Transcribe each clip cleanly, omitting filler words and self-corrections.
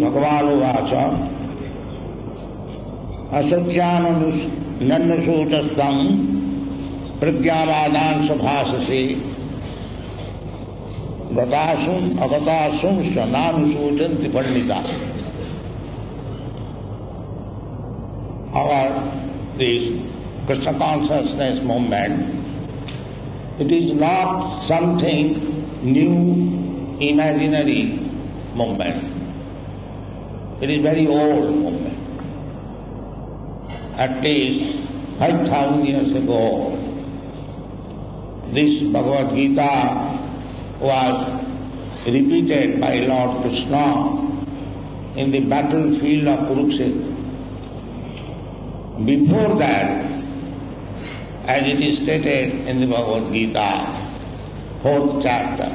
भगवानुवाच असत्याननुसूतस्तं प्रज्ञावादांश भाषसे गतासुम अगतासुंश्च नानुसूचन्ति Pandita. This Krishna consciousness movement, it is not something new, imaginary movement. It is very old movement. At least 5,000 years ago, this Bhagavad Gita was repeated by Lord Krishna in the battlefield of Kurukshetra. Before that, as it is stated in the Bhagavad Gita, 4th chapter,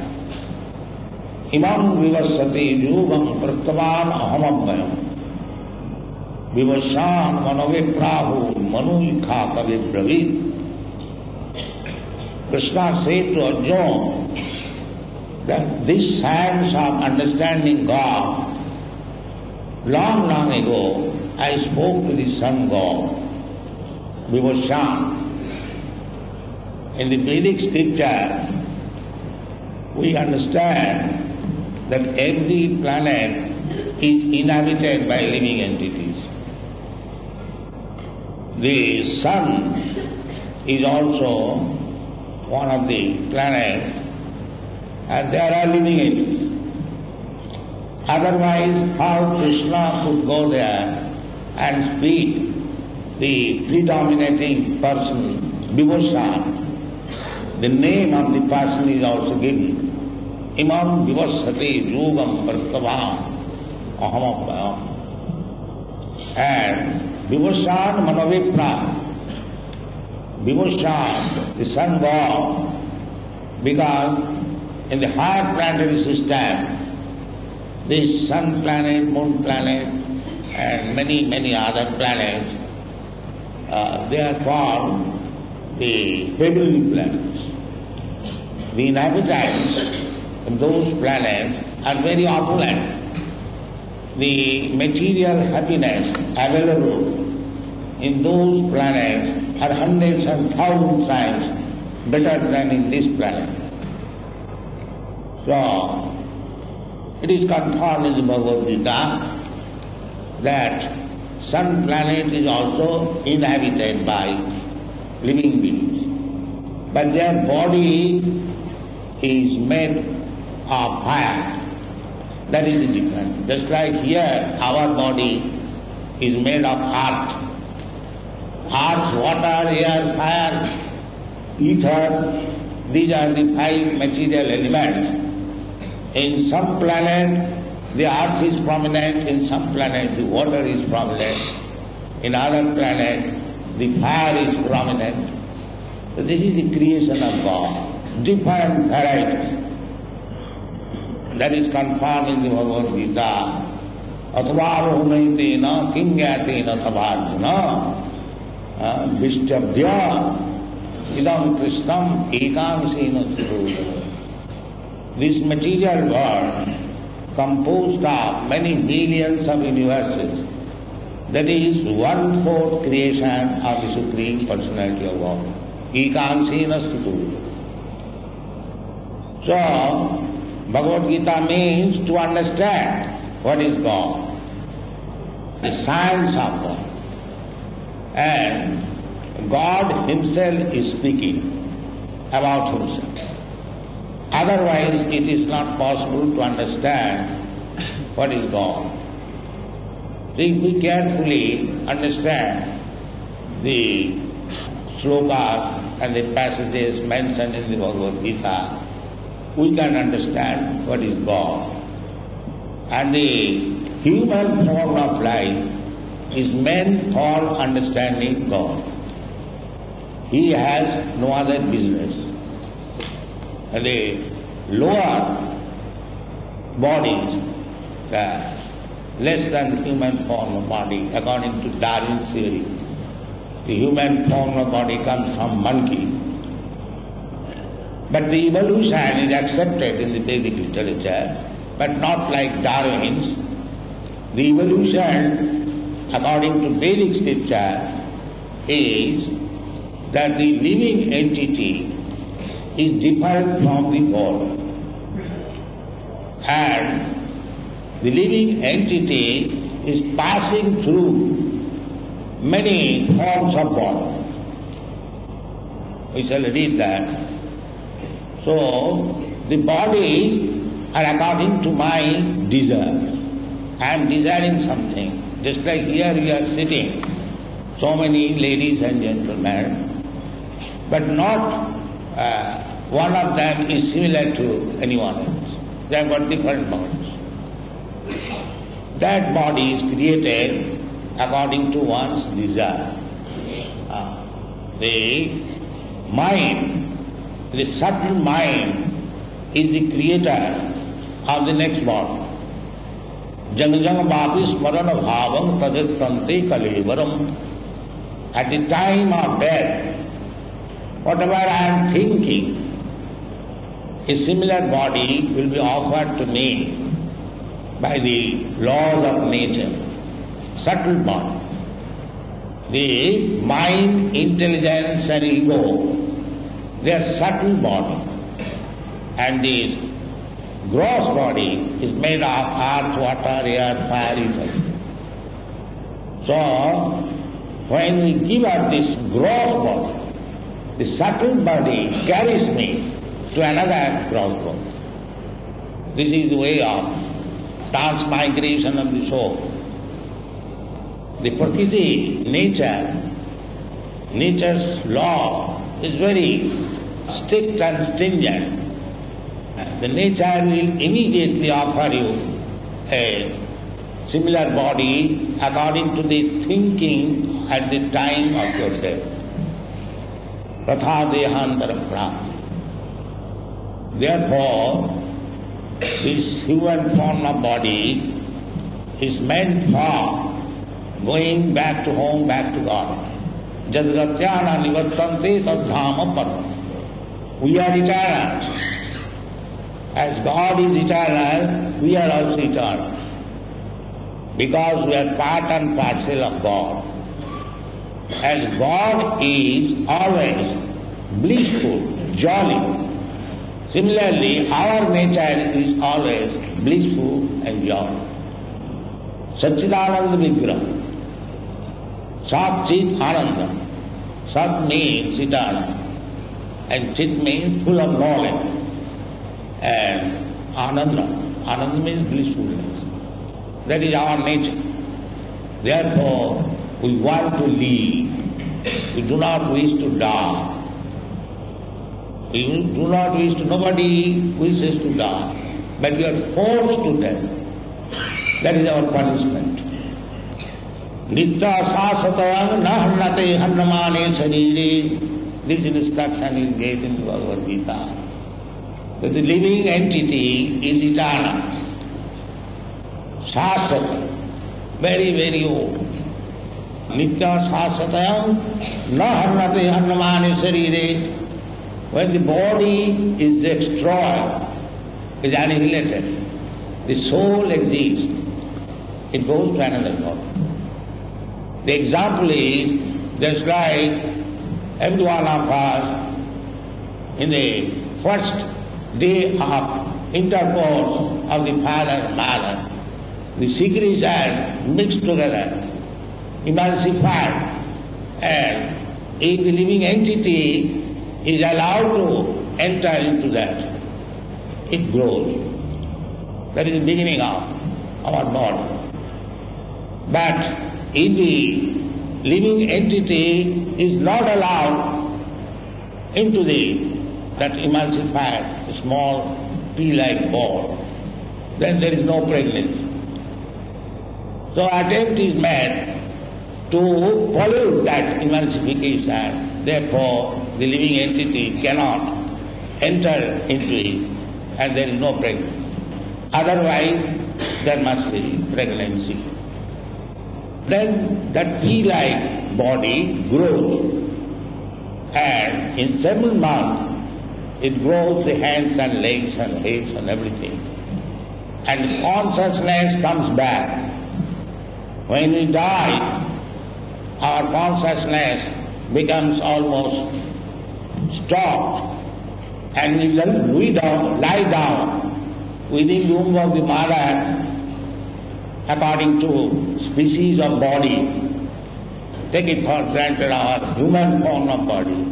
Imam vivasati yugam prattavan ahamabhayam vivasyan manoviprahu manuyikha kavibravit. Krishna said to Arjuna that this science of understanding God, long, long ago, I spoke to the sun god, Vivasyan. In the Vedic scripture, we understand that every planet is inhabited by living entities. The sun is also one of the planets, and there are living entities. Otherwise, how Krishna could go there and speak the predominating person, Vivasyan? The name of the person is also given. Imam vivasati yugam prattavam ahamabhayam. And Vivasyan manavipra. Vivasyan, the sun god, because in the higher planetary system, this sun planet, moon planet, and many, many other planets, they are called the heavenly planets. The inhabitants of those planets are very opulent. The material happiness available in those planets are hundreds and thousands times better than in this planet. So, it is confirmed in the Bhagavad Gita that sun planet is also inhabited by living beings. But their body is made of fire. That is the difference. Just like here, our body is made of earth. Earth, water, air, fire, ether, these are the 5 material elements. In some planet, the earth is prominent, in some planet the water is prominent, in other planet the fire is prominent. So this is the creation of God, different varieties. That is confirmed in the Bhagavad Gita. Atvarohamaitena kingyatena sabharjuna vishtabhya idam krishnam ekamsena sthuru. This material world, composed of many millions of universes, that is 1/4 creation of the Supreme Personality of God. Ekamsena sthuru. So, Bhagavad Gita means to understand what is God, the science of God. And God Himself is speaking about Himself. Otherwise, it is not possible to understand what is God. So if we carefully understand the slokas and the passages mentioned in the Bhagavad Gita, we can understand what is God. And the human form of life is meant for understanding God. He has no other business. And the lower bodies, less than human form of body, according to Darwin's theory. The human form of body comes from monkey. But the evolution is accepted in the Vedic literature, but not like Darwin's. The evolution, according to Vedic scripture, is that the living entity is different from the body. And the living entity is passing through many forms of body. We shall read that. So, the bodies are according to my desire. I am desiring something. Just like here we are sitting, so many ladies and gentlemen, but not one of them is similar to anyone else. They have got different bodies. That body is created according to one's desire. The mind, the subtle mind, is the creator of the next body. Jang jang bhapi smarana bhavam taditante kalevaram. At the time of death, whatever I am thinking, a similar body will be offered to me by the laws of nature. Subtle body. The mind, intelligence and ego, they are subtle body. And the gross body is made of earth, water, air, fire, ether. So, when we give up this gross body, the subtle body carries me to another gross body. This is the way of transmigration of the soul. The Prakriti, nature's law is very strict and stringent. The nature will immediately offer you a similar body according to the thinking at the time of your death. Pratha dehantaram prapti. Therefore, this human form of body is meant for going back to home, back to God. Jadgatyana nivattante tadhama param. We are eternal. As God is eternal, we are also eternal. Because we are part and parcel of God. As God is always blissful, jolly, similarly our nature is always blissful and jolly. Satchidananda Vigraha. Sat Chit Ananda. Sat means eternal, and Chit means full of knowledge. And Ananda means blissfulness. That is our nature. Therefore, we want to live. We do not wish to die. We do not wish to, nobody wishes to die. But we are forced to death. That is our punishment. Nitya sasatayam nahnate hannamane sarire. This instruction is given in Bhagavad Gita. That the living entity is eternal. Sasata, very, very old. Nitya sasatayam nahnate hannamane sarire. When the body is destroyed, is annihilated, the soul exists. It goes to another body. The example is just like every one of us in the first day of intercourse of the father and mother, the secrets are mixed together, emulsified, and if the living entity is allowed to enter into that, it grows. That is the beginning of our body. But if the living entity is not allowed into that emulsified small pea-like ball, then there is no pregnancy. So attempt is made to pollute that emulsification. Therefore, the living entity cannot enter into it, and there is no pregnancy. Otherwise, there must be pregnancy. Then that pea-like body grows, and in 7 months it grows the hands and legs and heads and everything. And consciousness comes back. When we die, our consciousness becomes almost stopped, and we lie down within the womb of the mother according to species of body. Take it for granted our human form of body.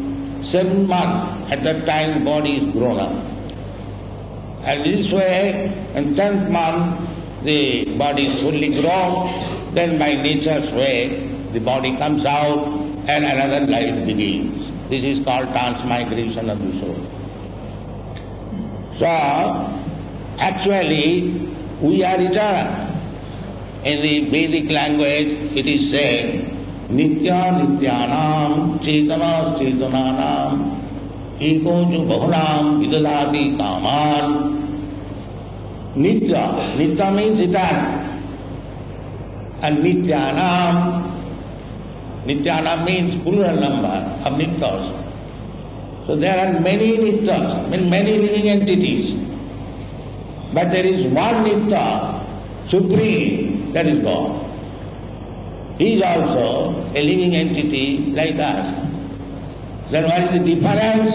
7 months at that time the body is grown up. And this way, in 10th month the body is fully grown, then by nature's way the body comes out and another life begins. This is called transmigration of the soul. So, actually, we are eternal. In the Vedic language, it is said, Nitya Nityanam Chetana Chetananam Eko Jo Bahunam Vidadati Kaman. Nitya means eternal. And Nityanam means plural number of Nityas. So there are many Nityas, many living entities. But there is one Nitya, supreme, that is God. He is also a living entity like us. Then what is the difference?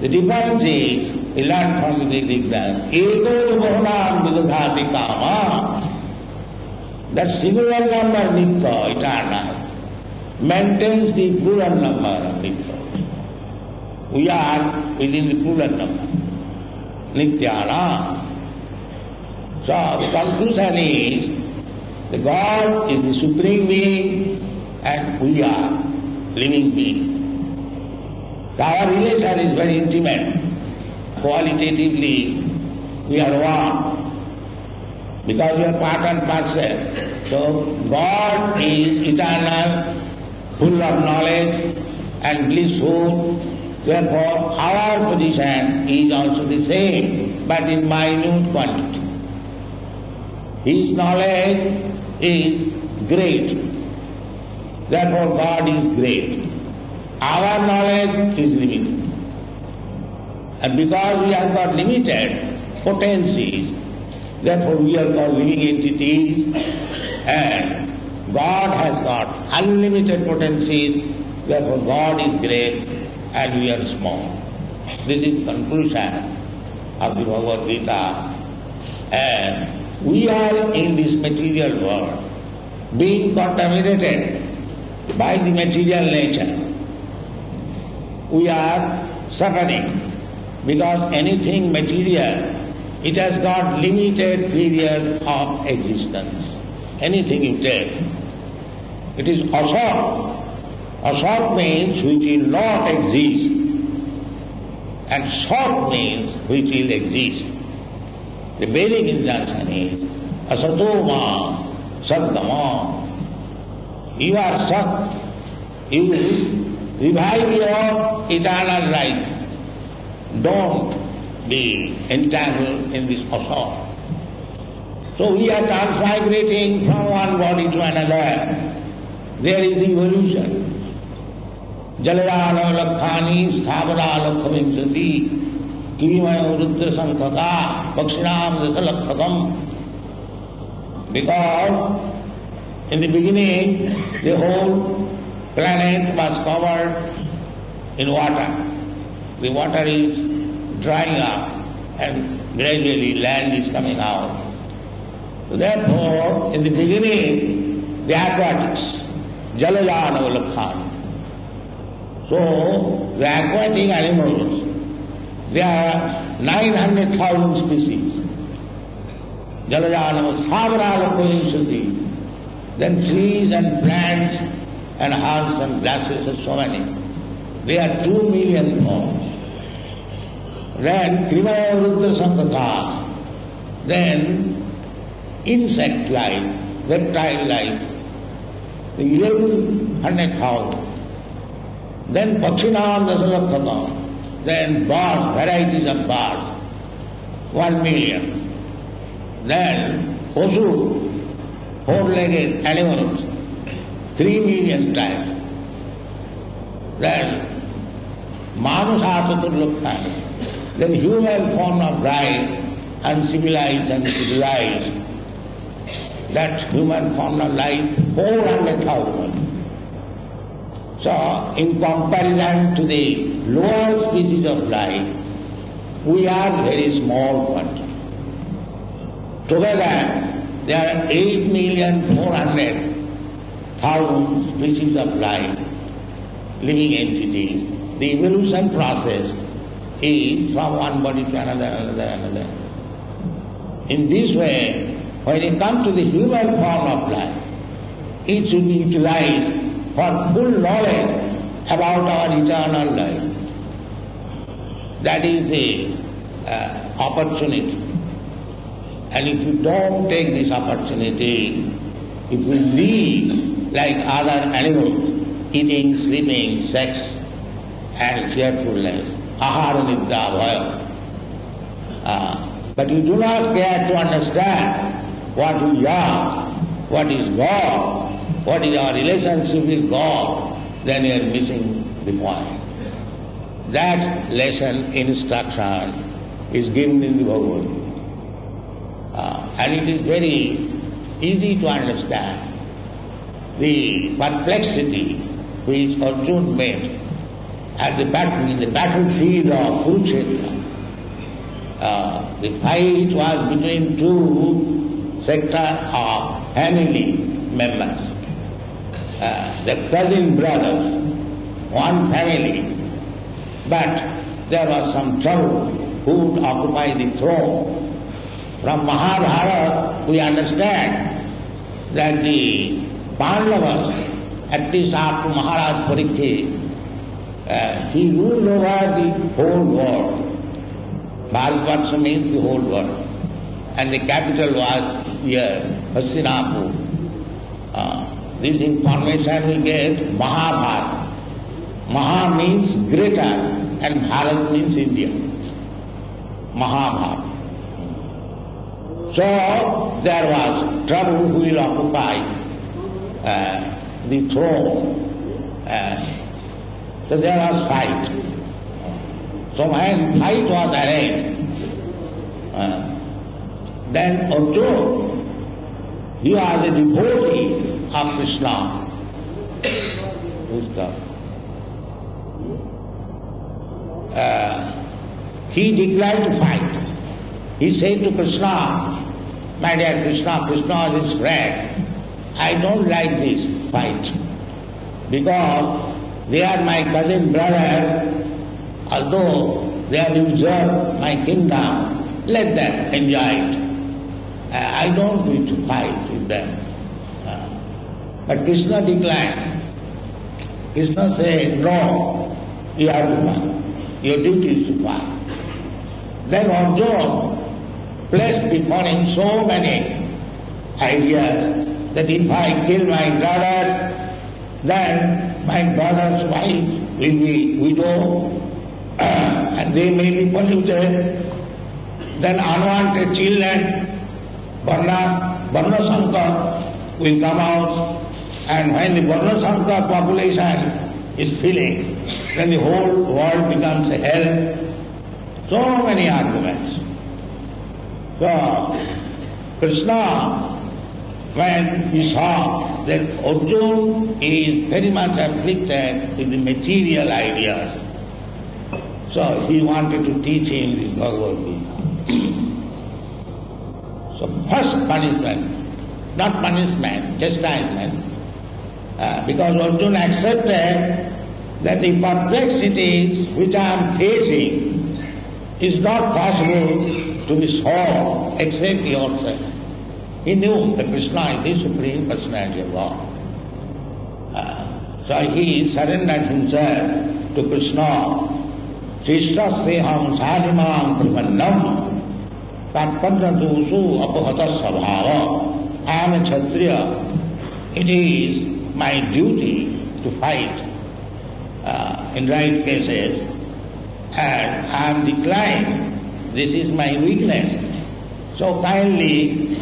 The difference is, we learn from the Vedic that Eko Bahunam Vidadati Kama. That singular number Nitya, eternal, maintains the plural number of Nitya. We are within the plural number, Nityana. So the conclusion is, the God is the supreme being and we are living beings. Our relation is very intimate. Qualitatively, we are one. Because we are part and parcel. So God is eternal, full of knowledge and blissful. Therefore, our position is also the same, but in minute quantity. His knowledge is great. Therefore, God is great. Our knowledge is limited. And because we have got limited potencies, therefore we are called living entities, and God has got unlimited potencies, therefore God is great and we are small. This is conclusion of the Bhagavad Gita. And we are in this material world, being contaminated by the material nature. We are suffering because anything material, it has got limited period of existence. Anything you take, it is asat. Asat means which will not exist, and sat means which will exist. The Vedic injunction is asato ma satgama. You are sat. You revive your eternal life. Don't be entangled in this asat. So we are transmigrating from one body to another. There is evolution. Jalayana lakhani sthavara lakhavimsati kivimaya rudra sankhaka pakshinam dasalakkhakam. Because in the beginning the whole planet was covered in water. The water is drying up and gradually land is coming out. So therefore, in the beginning, the aquatics, Jalayana Ulakhan. So, the aquatic animals, there are 900,000 species. Jalayana Savara Lokhoyinshati. Then trees and plants and herbs and grasses are so many. They are 2 million more. Then Krimaya Rudra Sankata. Then insect life, reptile life, 1,100,000. Then Pakshinam Dasalakkhakam. Then birds, varieties of birds, 1 million. Then Pasu, four-legged animals, 3 million times. Then Manusatatullukha, then human form of life, uncivilized and civilized, that human form of life, 400,000. So, in comparison to the lower species of life, we are very small quantity. Together, there are 8,400,000 species of life, living entities. The evolution process is from one body to another. In this way, when it comes to the human form of life, it should be utilized for full knowledge about our eternal life. That is the opportunity. And if you don't take this opportunity, if we live like other animals, eating, sleeping, sex, and fearfulness, ahara nidra bhaya. But you do not care to understand what we are, what is God, what is our relationship with God, then you are missing the point. That lesson, instruction, is given in the Bhagavad. And it is very easy to understand the perplexity which Arjuna met at the battle, in the battlefield of Kurukshetra. The fight was between two sectors of family members. The cousin brothers, one family, but there was some trouble who would occupy the throne. From Mahabharata we understand that the Pandavas, at least after Maharaj Parikshit, he ruled over the whole world. Bharatvarsha means the whole world. And the capital was here, Hastinapur. This information we get Mahabharata. Maha means greater and Bharat means India. Mahabharata. So there was trouble who will occupy the throne. So there was fight. So when fight was arranged, then Arjuna, he was a devotee of Krishna. He declared to fight. He said to Krishna, my dear Krishna, Krishna is his friend, I don't like this fight because they are my cousin brother, although they have usurped my kingdom, let them enjoy it. I don't wish to fight with them. But Krishna declined. Krishna said, no, you have to fight. Your duty is to fight. Then Arjuna placed before him so many ideas that if I kill my brother, then my brother's wife will be widow, and they may be polluted. Then unwanted children, Varna Sankar will come out, and when the Varna Sankar population is filling, then the whole world becomes a hell. So many arguments. So Krishna, when he saw that Arjuna is very much afflicted with the material ideas, so he wanted to teach him this Bhagavad Gita. So first punishment, not punishment, chastisement, because Arjuna accepted that the perplexities which I am facing is not possible to be solved except yourself. He knew that Krishna is the Supreme Personality of God. So he surrendered himself to Krishna. Shrishtaseham sadhimam pripannam tatpadatusu apahata sabhava. I am a Kshatriya. It is my duty to fight in right cases, and I am declined. This is my weakness. So kindly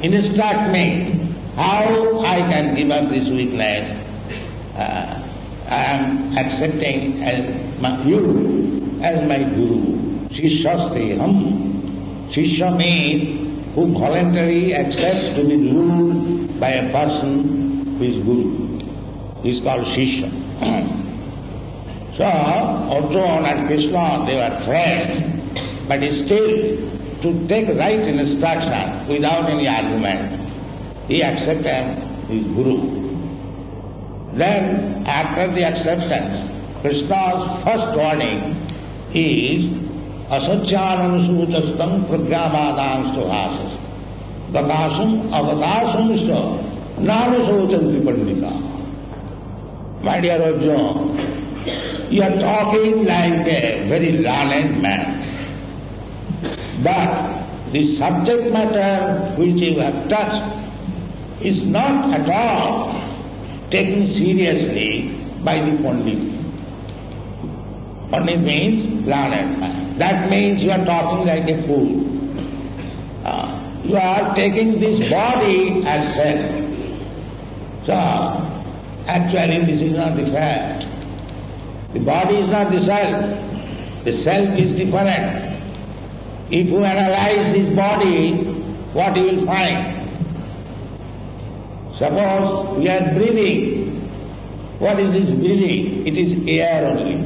instruct me how I can give up this weakness. I am accepting you as my guru. Shishya-steham. Shishya means who voluntarily accepts to be ruled by a person who is guru. He is called Shishya. So, Arjuna and Krishna, they were friends, but still, to take right instruction without any argument, he accepted his guru. Then, after the acceptance, Krishna's first warning is asacyananusūtastam pragyāvādāṃ stuvāsas dakāsam avatāsamista nānusūtanti pandita. My dear Arjuna, you are talking like a very learned man. But the subject matter which you have touched is not at all taken seriously by the Pandit. Pandit means learned man. That means you are talking like a fool. You are taking this body as self. So, actually this is not the fact. The body is not the self. The self is different. If you analyze this body, what you will find? Suppose we are breathing. What is this breathing? It is air only.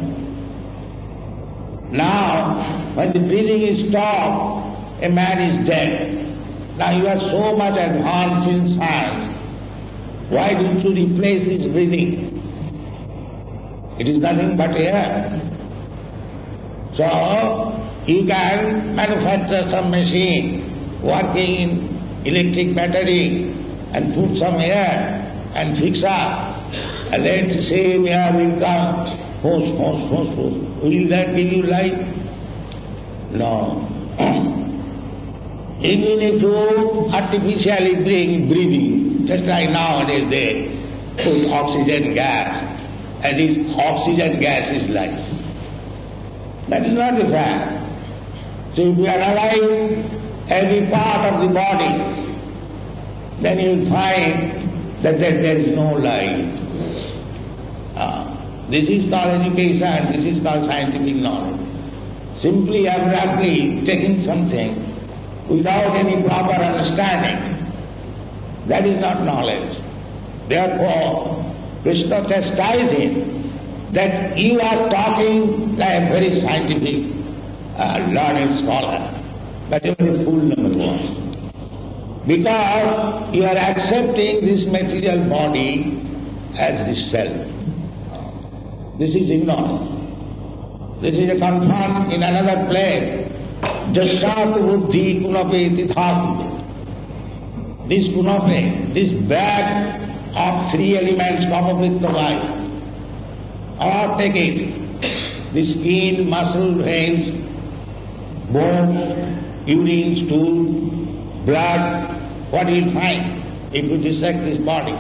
Now, when the breathing is stopped, a man is dead. Now you are so much advanced in science. Why don't you replace this breathing? It is nothing but air. So, you can manufacture some machine working in electric battery and put some air and fix up. And let the same air will come. Will that give you life? No. Even if you artificially bring breathing, just like nowadays they put oxygen gas, and this oxygen gas is life. That is not the fact. So if you analyze every part of the body, then you will find that there is no life. This is called education, this is called scientific knowledge. Simply, abruptly taking something without any proper understanding, that is not knowledge. Therefore, Krishna chastised him that you are talking like a very scientific, learned scholar, but you are a fool, number one. Because you are accepting this material body as the self. This is ignorance. This is a confirmed in another place. Jasyātu buddhi kunape tithātu. This kunape, this bag of three elements, kapavittavai, or take it, the skin, muscle, veins, bones, urine, stool, blood, what you will find if you dissect this body?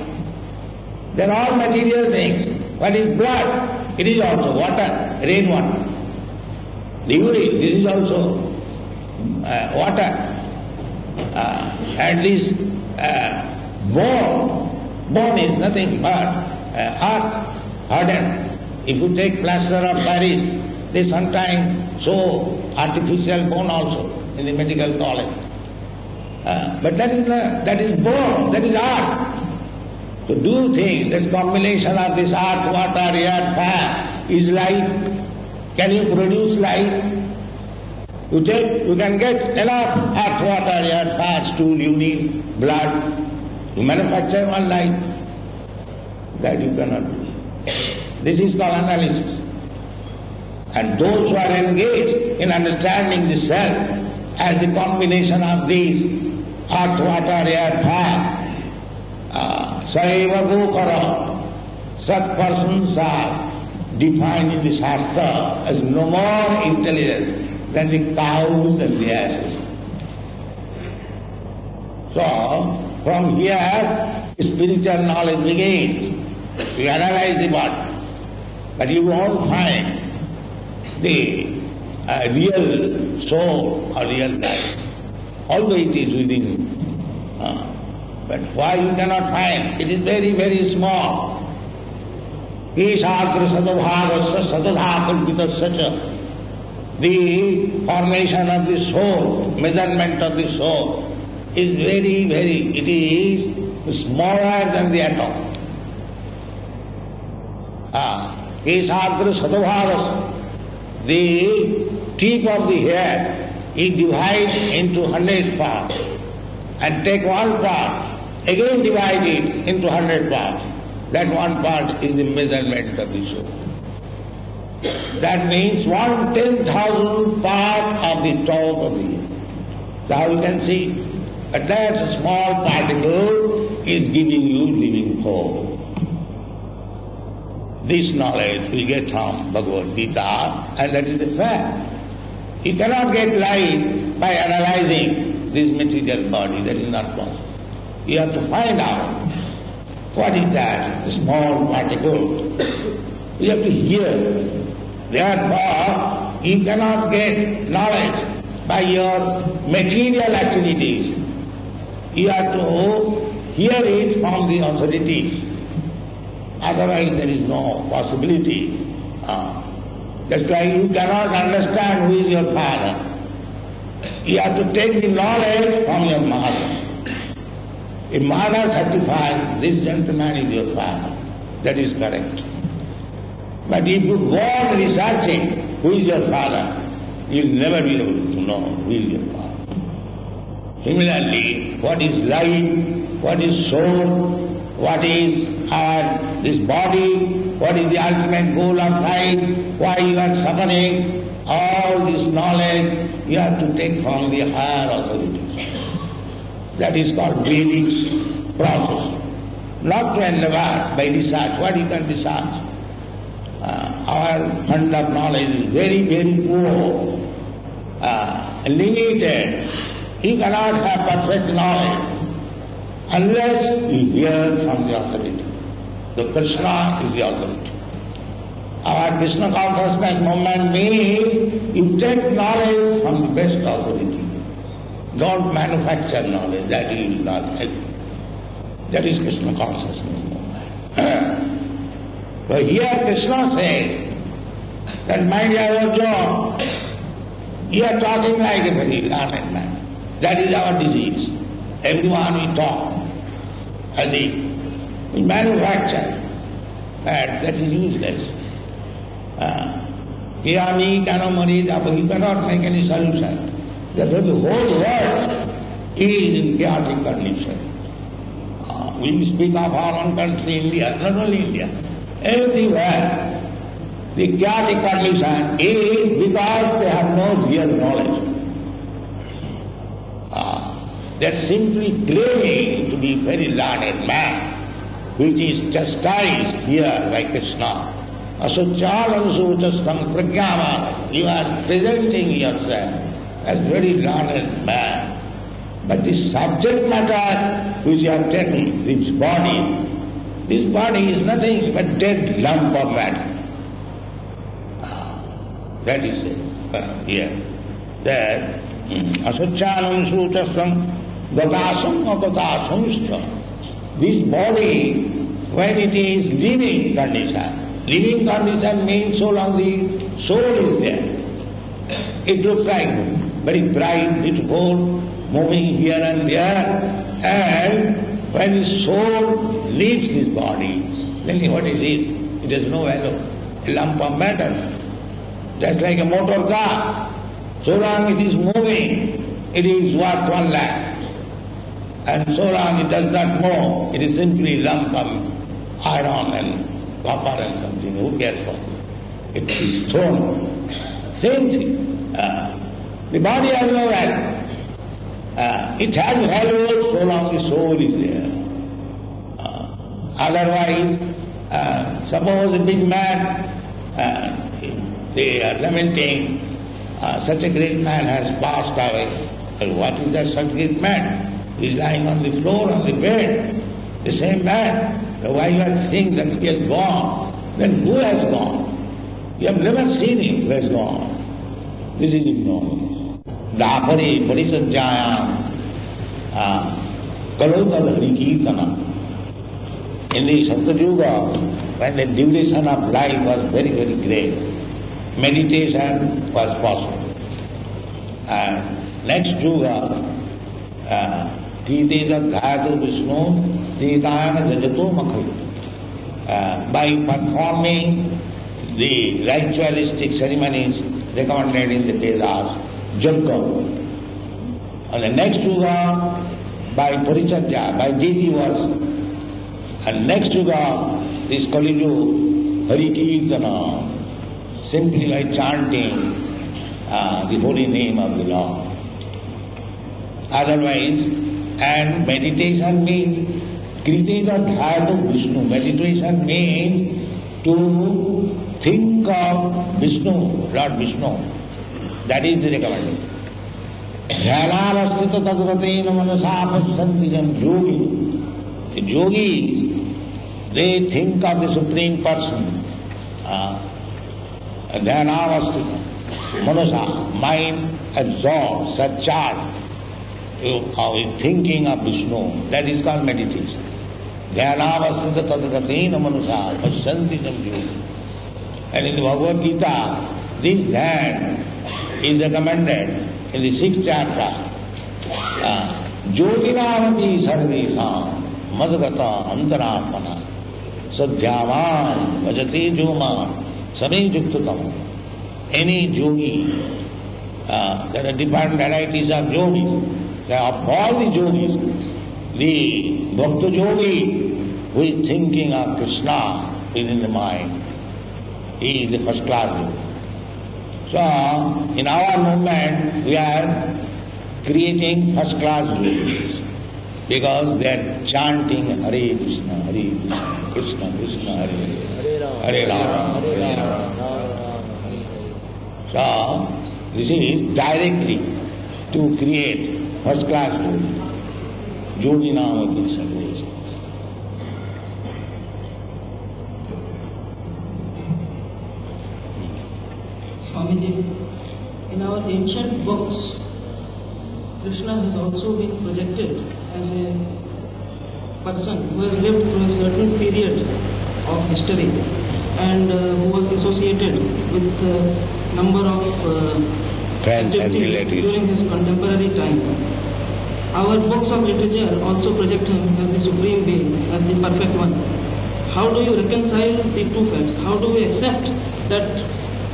They are all material things. What is blood? It is also water, rainwater. The urine, this is also water. And this bone is nothing but earth, hardened. If you take plaster of Paris, they sometimes show artificial bone also in the medical college. But that is bone, that is earth. So do you think this combination of this earth, water, air, fire is life? Can you produce life? You can get enough earth, water, air, fire, stool, urine, blood. You manufacture one life. That you cannot do. This is called analysis. And those who are engaged in understanding the self as the combination of these earth, water, air, fire, Saiva Gokara, such persons are defined in the Shastra as no more intelligent than the cows and the asses. So, from here, spiritual knowledge begins. You analyze the body, but you won't find the real soul or real life. Although it is within you. But why you cannot find? It is very, very small. Kesagra sadabhavasya sadadhakalpitasya. The formation of the soul, measurement of the soul is very, very, it is smaller than the atom. Kesagra sadabhavasya. The tip of the hair is divided into 100 parts and take one part, again divide it into 100 parts. That one part is the measurement of the soul. That means 1/10,000 part of the top of the earth. So you can see that small particle is giving you living form. This knowledge we get from Bhagavad Gita, and that is the fact. You cannot get light by analyzing this material body. That is not possible. You have to find out what is that small particle. You have to hear. Therefore, you cannot get knowledge by your material activities. You have to hear it from the authorities. Otherwise there is no possibility. That's why you cannot understand who is your father. You have to take the knowledge from your mother. If mother certifies this gentleman is your father, that is correct. But if you go on researching who is your father, you will never be able to know who is your father. Similarly, what is life, what is soul, what is this body, what is the ultimate goal of life, why you are suffering, all this knowledge you have to take from the higher authorities. That is called Vedic process. Not to endeavor by research. What you can research? Our fund of knowledge is very, very poor, limited. You cannot have perfect knowledge unless you hear from the authority. The Krishna is the authority. Our Krishna consciousness movement means you take knowledge from the best authority. Don't manufacture knowledge, that is not help. That is Krishna consciousness movement. But here Krishna says that, my dear Arjuna, you are talking like a very learned man. That is our disease. Everyone we talk as if we manufacture, but that is useless. You cannot make any solution. Therefore the whole world is in chaotic condition. We speak of our own country, India, not only India. Everywhere the chaotic condition is because they have no real knowledge. They are simply claiming to be very learned man, which is chastised here by Krishna. Asocyalansutastam pragyama, you are presenting yourself as very learned man. But the subject matter which you have taken, this body is nothing but dead lump of matter. That is it here. That asocyanam sutasam gatasam agatasam. This body, when it is living condition means so long the soul is there. It looks like very bright, beautiful, moving here and there, and when the soul leaves this body, then what it is? It has no value, a lump of matter. Just like a motor car, so long it is moving, it is worth 1 lakh. And so long it does not move, it is simply lump of iron and copper and something, who cares for it? It is thrown. Same thing. The body has no value. It has value so long the soul is there. Otherwise, suppose a big man, they are lamenting, such a great man has passed away. Well, what is that such great man? He is lying on the floor, on the bed. The same man. So why you are saying that he has gone? Then who has gone? You have never seen him who has gone. This is ignorance. Dapari parisajjayam Kalotad Harikirtana. In the Satyuga, when the duration of life was very, very great, meditation was possible. And next Yuga, Kiteta Dhayatu Vishnu, Titayana Jajato Makhai. By performing the ritualistic ceremonies recommended in the Vedas, Jagga. And the next Yuga, by Paricharya, by deity worship. And next Yuga is Kali Yuga, Harikirtana, simply by chanting the holy name of the Lord. Otherwise, and meditation means Kriteta Dhayatu Vishnu. Meditation means to think of Vishnu, Lord Vishnu. That is the recommendation. Dhyanavastita tadratena manasa pasantijam yogi. The yogis, they think of the Supreme Person. Dhyanavastita manasa, mind absorbed, satcharged, thinking of Vishnu. That is called meditation. Dhyanavastita tadratena manasa pasantijam yogi. And in the Bhagavad Gita, this dhyan is recommended in the 6th chapter. Yoginavati sarvesham madgata antaratmana sadhyavan vajate joman same yuktatam. Any yogi, there are different varieties of yogis. Of all the yogis, the bhakta yogi who is thinking of Krishna within the mind, he is the first class yogi. So, in our movement, we are creating first class yogis because they are chanting Hare Krishna, Hare Krishna, Krishna Krishna, Hare Hare Rama, Hare Rama. So, this is directly to create first class yogis. Yoginavati sarvesham. Swamiji, in our ancient books, Krishna has also been projected as a person who has lived through a certain period of history and who was associated with a number of friends and relatives during his contemporary time. Our books of literature also project him as the supreme being, as the perfect one. How do you reconcile the two facts? How do we accept that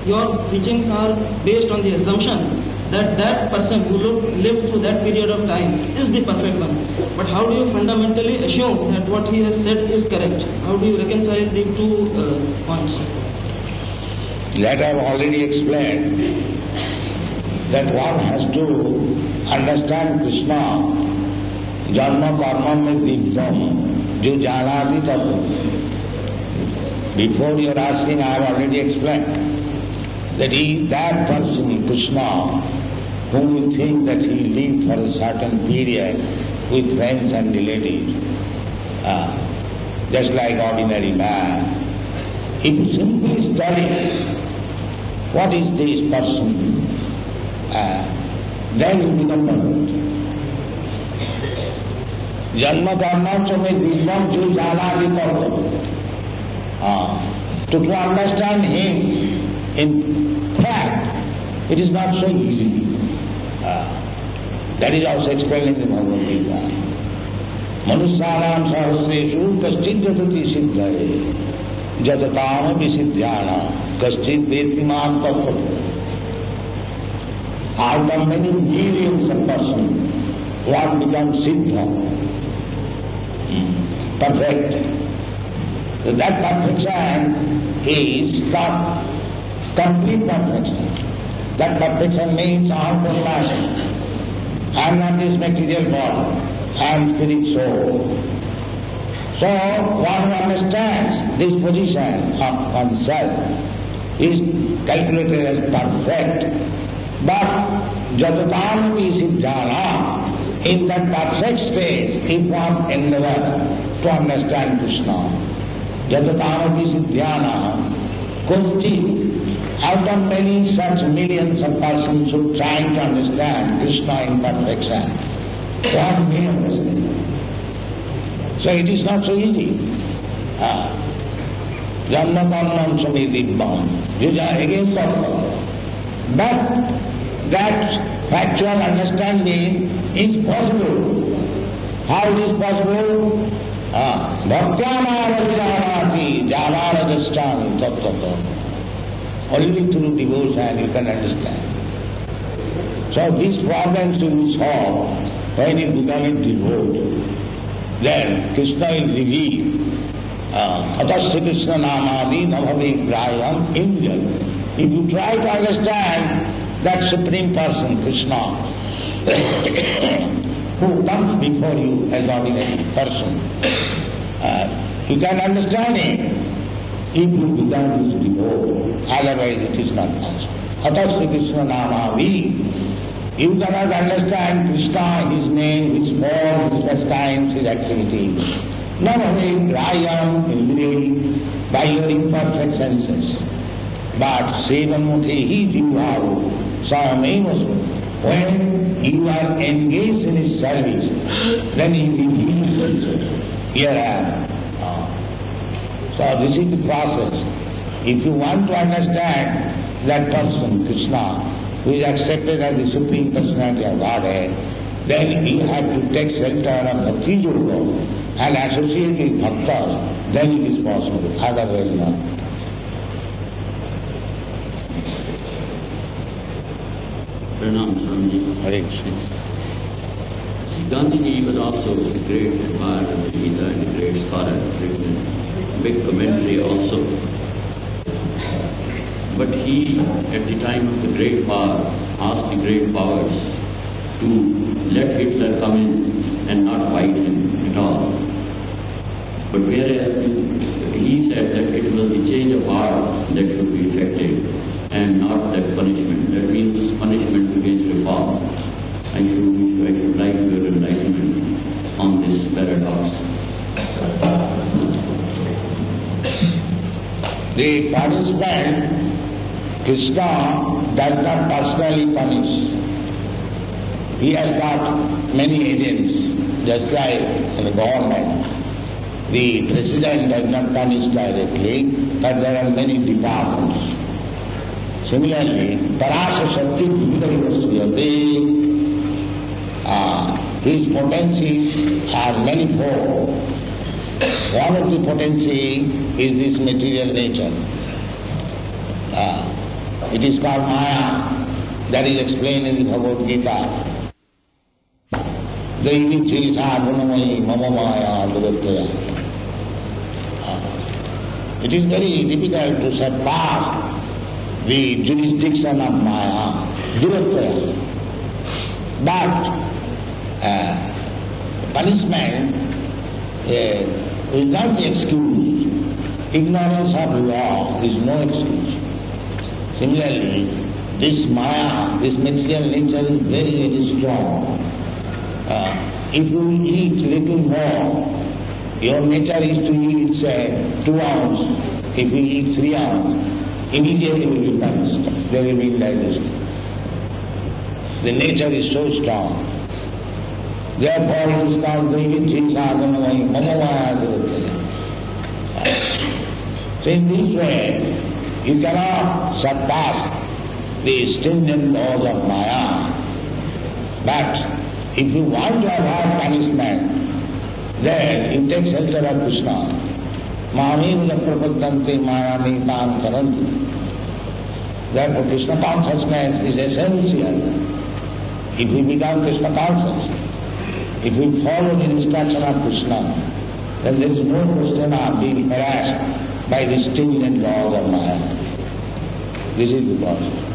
your teachings are based on the assumption that that person who lived through that period of time is the perfect one? But how do you fundamentally assume that what he has said is correct? How do you reconcile the two points? That I have already explained, that one has to understand Krishna, Janma Karma Mein Divyam, Jo Janati Tattva. Before you are asking, I have already explained that that person, Krishna, whom you think that he lived for a certain period with friends and relatives, just like ordinary man, if you simply study what is this person, then you become perfect. Janma karma chame divyam jo janati tattva. To understand him, in fact, it is not so easy. That is also explained in the Bhagavad Gita. Manusyanam sahasreshu kaschid jatati siddhaye jatatam visiddhyana kaschid vetimam tattva. Out of many millions of persons, one becomes siddha, perfect. So that perfection is not complete perfection. That perfection means all perfection. I am not this material body, I am spirit soul. So one who understands this position of oneself is calculated as perfect. But jatatampi siddhana, in that perfect state, if one endeavor to understand Krishna, jatatampi siddhyana, kosti, out of many such millions of persons who try to understand Krishna in perfection, one may understand. So it is not so easy. Janma karmam samidibham. These are against all. But that factual understanding is possible. How it is possible? Bhaktyamavajjanati javarajastani tattva. Only through devotion you can understand. So these problems will be solved when you become devoted. Then Krishna is revealed. Atasya Krishna namadi nabhavi grayam Indian. If you try to understand that Supreme Person, Krishna, who comes before you as ordinary person, you can understand him if you become his devotee. Otherwise it is not possible. Atasya Krishna namavi. You cannot understand Krishna, his name, his form, his pastimes, his activities. Not only grayam, indriya, by your imperfect senses, but sevanmutehi jivāvo samemvasu. When you are engaged in his service, then he reveals himself. Here I am. So this is the process. If you want to understand that person, Krishna, who is accepted as the Supreme Personality of Godhead, then you have to take shelter of the Bhakti Yoga and associate with bhaktas, then it is possible, otherwise not. Pranam, Swamiji. Hare Krishna. Gandhiji was also a great admirer of the Gita and a great scholar, written a big commentary also. But he, at the time of the Great War, asked the great powers to let Hitler come in and not fight him at all. But whereas he said that it was the change of heart that should be effective and not that punishment. That means punishment against reform. I should like your enlightenment on this paradox. The punishment, Krishna does not personally punish. He has got many agents, just like in the government. The president does not punish directly, but there are many departments. Similarly, Parasa Shakti Vividavasuyate, his potencies are manifold. One of the potencies is this material nature. It is called Maya, that is explained in the Bhagavad Gita. Daivichisa gunamai mama maya durataya. It is very difficult to surpass the jurisdiction of Maya, durataya. But punishment will not be excused. Ignorance of law is no excuse. Similarly, this Maya, this material nature is very, very strong. If you eat little more, your nature is to eat, say, 2 ounces. If you eat 3 ounces, immediately will be punished. There will be indigestion. The nature is so strong. Therefore, it is called Daivichisa-gunamai mamavaya-durataya. So in this way, you cannot surpass the stringent laws of Maya. But if you want to avoid punishment, then you take shelter of Krishna. Māmīvila prapaddante māyāmi tāṁ karanti. Therefore, Krishna consciousness is essential. If we become Krishna conscious, if we follow the instruction of Krishna, then there is no question of being harassed by the stringent laws of Maya. This is the process.